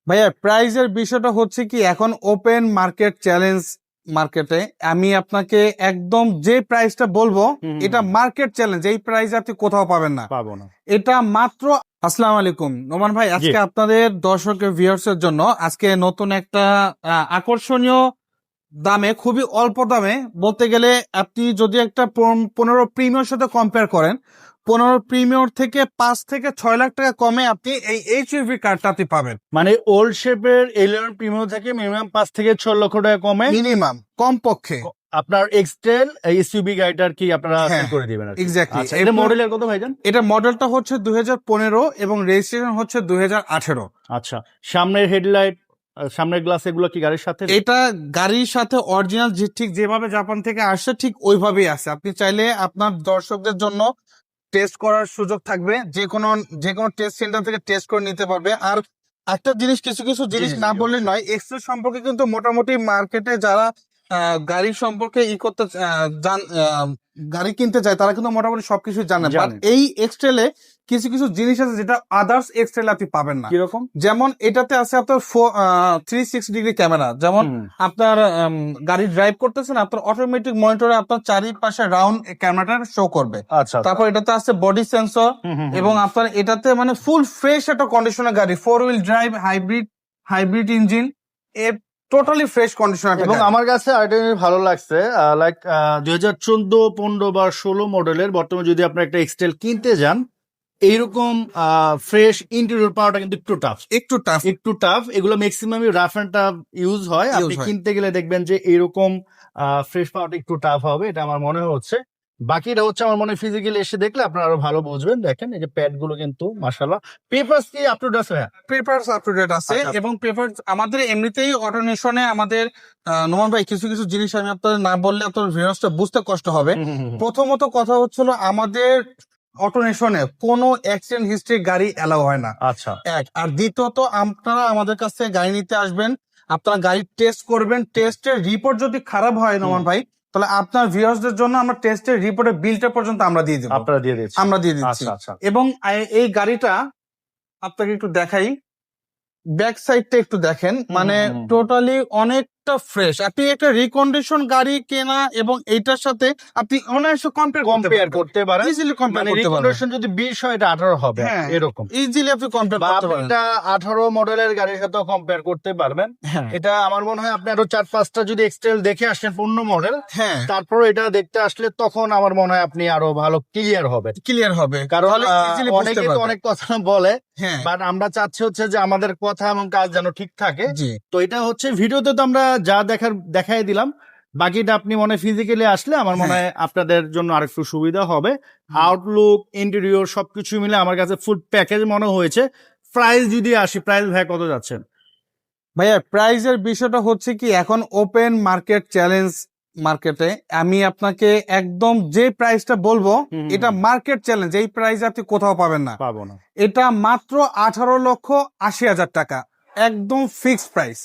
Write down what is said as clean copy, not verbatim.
ভাইয়া প্রাইজের বিষয়টা হচ্ছে কি, এখন ওপেন মার্কেট চ্যালেঞ্জ মার্কেটে আমি আপনাকে একদম যে প্রাইসটা বলবো, এটা মার্কেট চ্যালেঞ্জ। এই প্রাইস আপনি কোথাও পাবেন না, পাবো না। এটা মাত্র। আসসালামু আলাইকুম নোমান ভাই, আজকে আপনাদের দর্শকের ভিউয়ার্সের জন্য আজকে নতুন একটা আকর্ষণীয় দামে, খুবই অল্প দামে বলতে গেলে, আপনি যদি একটা 15 প্রিমিয়ার সাথে কম্পেয়ার করেন, 15 প্রিমিয়ার থেকে 5 থেকে 6 লাখ টাকা কমে আপনি এই এইচইভি কারটা আপনি পাবেন। মানে ওল্ড শেপের 11 প্রিমিয়াম থেকে মিনিমাম 5 থেকে 6 লক্ষ টাকা কমে মিনিমাম কমপক্ষে আপনার এক্সটেল এসইউভি গাড়িটার কি আপনারা সেল করে দিবেন আর কি। এক্স্যাক্টলি। আচ্ছা, এটা মডেলের কত ভাইজান? এটা মডেলটা হচ্ছে 2015 এবং রেজিস্ট্রেশন হচ্ছে 2018। আচ্ছা, সামনের হেডলাইট, সামনের গ্লাস এগুলো কি গাড়ির সাথে? এটা গাড়ির সাথে অরিজিনাল, ঠিক যেভাবে জাপান থেকে আসছে ঠিক ওইভাবেই আছে। আপনি চাইলে আপনার দর্শকদের জন্য টেস্ট করার সুযোগ থাকবে, যে কোনো টেস্ট সেন্টার থেকে টেস্ট করে নিতে পারবে। আর একটা জিনিস, কিছু কিছু জিনিস না বললে নয়, এক্সেল সম্পর্কে কিন্তু মোটামুটি মার্কেটে যারা গাড়ির সম্পর্কে করতে গাড়ি কিনতে চায়, তারা কিন্তু মোটামুটি সবকিছু জানে। বাট এই এক্সটেলে কিছু কিছু জিনিস আছে যেটা আদার্স এক্সটেল আপনি পাবেন না। কিরকম? যেমন এটাতে আছে আপনার 360 ডিগ্রি ক্যামেরা। যেমন আপনার গাড়ি ড্রাইভ করতেছেন, আপনার অটোমেটিক মনিটরে আপনার চারিপাশে রাউন্ড ক্যামেরাটা শো করবে। আচ্ছা, তারপর এটাতে আছে বডি সেন্সর, এবং আপনার এটাতে মানে ফুল ফ্রেশ একটা কন্ডিশনের গাড়ি, 4 হুইল ড্রাইভ, হাইব্রিড ইঞ্জিন, এ টোটালি ফ্রেশ কন্ডিশনার। এবং আমার কাছে আরেকটা জিনিস ভালো লাগছে, লাইক 2014, 15 বা 16 মডেলের বর্তমানে যদি আপনি একটা এক্সটেল কিনতে যান, এইরকম ফ্রেশ ইন্টেরিয়র পাওয়াটা কিন্তু একটু টাফ। এগুলো ম্যাক্সিমামই রাফ এন্ড টাফ ইউজ হয়। আপনি কিনতে গেলে দেখবেন যে এইরকম ফ্রেশ পাওয়াটা একটু টাফ হবে, এটা আমার মনে হচ্ছে। বাকিটা হচ্ছে আমার মনে হয় ফিজিক্যালি এসে দেখলে আপনারা আরো ভালো বুঝবেন। দেখেন এই যে প্যাড গুলো কিন্তু মাশাআল্লাহ। পেপারস কি আপ টু ডেট আছে? পেপারস আপ টু ডেট আছে। এবং পেপারস আমাদের এমনিতেই অটোনেশনে আমাদের নোমান ভাই, কিছু কিছু জিনিস আমি আপনাদের না বললে আপনার ভিউয়ার্সটা বুঝতে কষ্ট হবে। প্রথমত কথা হচ্ছিল, আমাদের অটোনেশনে কোনো অ্যাক্সিডেন্ট হিস্ট্রি গাড়ি এলাও হয় না। আচ্ছা, এক। আর দ্বিতীয়ত, আপনারা আমাদের কাছ থেকে গাড়ি নিতে আসবেন, আপনারা গাড়ি টেস্ট করবেন, টেস্টের রিপোর্ট যদি খারাপ হয় নোমান ভাই, তাহলে আপনার ভিউয়ার্সদের জন্য আমরা টেস্টের রিপোর্টের বিলটা পর্যন্ত আমরা দিয়ে দেব। আপনারা দিয়ে দিচ্ছেন? আমরা দিয়ে দিচ্ছি। এবং এই গাড়িটা আপনাকে একটু দেখাই, ব্যাক সাইডটা একটু দেখেন, মানে টোটালি অনেকটা ফ্রেশ। আপনি একটা রিকন্ডিশন গাড়ি কেনা এবং এইটার সাথে আপনি অনায়াসে কম্পেয়ার করতে পারেন। ইজিলি কম্পেয়ার করতে পারেন। রিকন্ডিশন যদি 20 হয়, এটা 18 হবে, এরকম ইজিলি আপনি কম্পেয়ার করতে পারেন। এটা 18 মডেলের গাড়ির সাথে কম্পেয়ার করতে পারবেন। এটা আমার মনে হয় আপনি আরো 4-5টা যদি এক্সটেল দেখে আসেন 15 মডেল, তারপর এটা দেখতে আসলে তখন আমার মনে হয় আপনি আরো ভালো ক্লিয়ার হবে। কারণ অনেকে তো অনেক কথা বলে, বাট আমরা চাচ্ছি হচ্ছে যে আমাদের কথা এবং কাজ যেন ঠিক থাকে। তো এটা হচ্ছে ভিডিওতে তো আমরা যা দেখাই দিলাম, বাকিটা আপনি মনে ফিজিক্যালি আসলে আমার মনে হয় আপনাদের জন্য আরেকটু সুবিধা হবে। আউটলুক, ইন্টেরিয়র সবকিছু মিলে আমার কাছে ফুল প্যাকেজ মনে হয়েছে। প্রাইস যদি আসি, প্রাইস ভাই কত যাচ্ছেন? ভাইয়া প্রাইজের বিষয়টা হচ্ছে কি, এখন ওপেন মার্কেট চ্যালেঞ্জ মার্কেটে আমি আপনাকে একদম যে প্রাইসটা বলবো, এটা মার্কেট চ্যালেঞ্জ। এই প্রাইস আপনি কোথাও পাবেন না, পাবো না। এটা মাত্র 18,80,000 টাকা, একদম ফিক্সড প্রাইস।